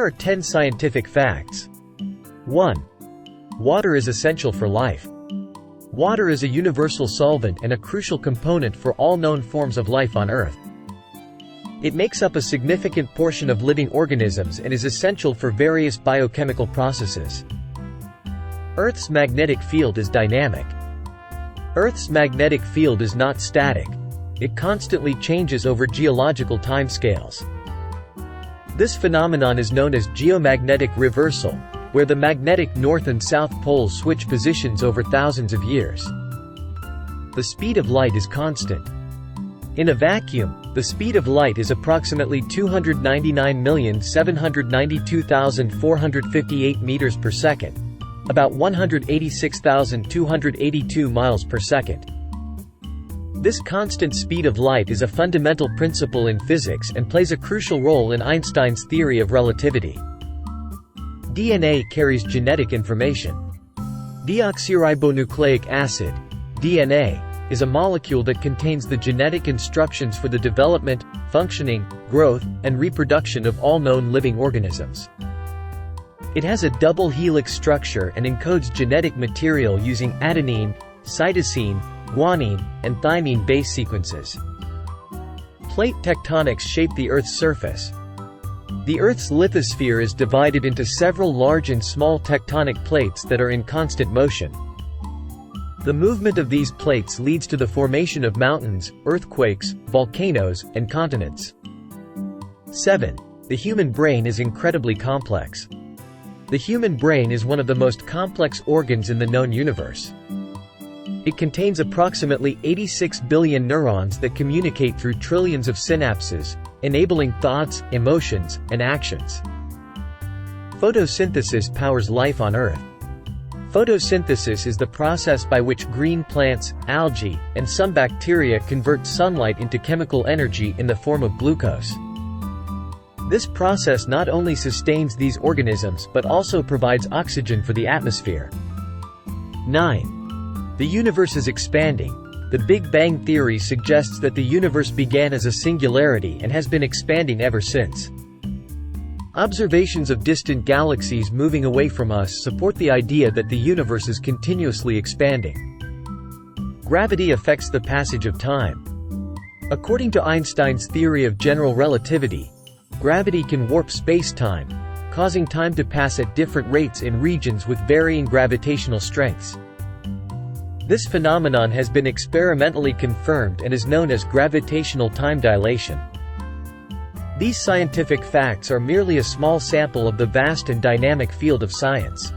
are 10 scientific facts. 1. Water is essential for life. Water is a universal solvent and a crucial component for all known forms of life on Earth. It makes up a significant portion of living organisms and is essential for various biochemical processes. Earth's magnetic field is dynamic. Earth's magnetic field is not static. It constantly changes over geological timescales. This phenomenon is known as geomagnetic reversal, where the magnetic north and south poles switch positions over thousands of years. The speed of light is constant. In a vacuum, the speed of light is approximately 299,792,458 meters per second, about 186,282 miles per second. This constant speed of light is a fundamental principle in physics and plays a crucial role in Einstein's theory of relativity. DNA carries genetic information. Deoxyribonucleic acid, DNA, is a molecule that contains the genetic instructions for the development, functioning, growth, and reproduction of all known living organisms. It has a double helix structure and encodes genetic material using adenine, cytosine, guanine, and thymine base sequences. Plate tectonics shape the Earth's surface. The Earth's lithosphere is divided into several large and small tectonic plates that are in constant motion. The movement of these plates leads to the formation of mountains, earthquakes, volcanoes, and continents. 7. The human brain is incredibly complex. The human brain is one of the most complex organs in the known universe. It contains approximately 86 billion neurons that communicate through trillions of synapses, enabling thoughts, emotions, and actions. Photosynthesis powers life on Earth. Photosynthesis is the process by which green plants, algae, and some bacteria convert sunlight into chemical energy in the form of glucose. This process not only sustains these organisms but also provides oxygen for the atmosphere. 9. The universe is expanding. The Big Bang theory suggests that the universe began as a singularity and has been expanding ever since. Observations of distant galaxies moving away from us support the idea that the universe is continuously expanding. Gravity affects the passage of time. According to Einstein's theory of general relativity, gravity can warp space-time, causing time to pass at different rates in regions with varying gravitational strengths. This phenomenon has been experimentally confirmed and is known as gravitational time dilation. These scientific facts are merely a small sample of the vast and dynamic field of science.